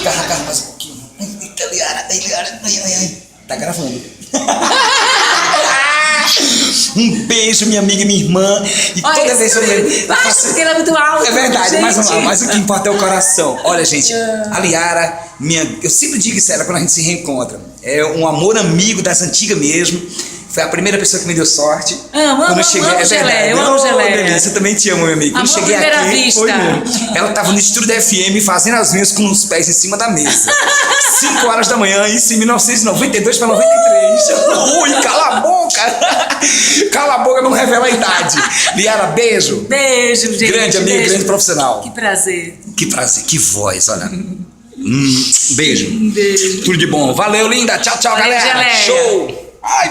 Agarra mais um pouquinho. Eita, Liara, ai. Tá gravando. Um beijo, minha amiga e minha irmã. E olha, toda vez eu faço porque ela é muito alto. É verdade, gente. mas o que importa é o coração. Olha, gente, a Liara, eu sempre digo isso a ela quando a gente se reencontra. É um amor amigo das antigas mesmo. Foi a primeira pessoa que me deu sorte. Amo geleia, eu amo geleia. Delícia, eu também te amo, meu amigo. Quando Amor cheguei à primeira aqui, vista. foi mesmo. Ela tava no estúdio da FM fazendo as minhas com os pés em cima da mesa. 5 horas da manhã, isso em 1992 para 93. Ui, cala a boca! Cala a boca, não revela a idade. Liara, beijo. Beijo, gente. Grande amiga, beijo. grande profissional. Que prazer. Que prazer, que voz, olha. Beijo. Beijo. Tudo de bom. Valeu, linda. Tchau, Valeu, galera. geleia. Show. Ai.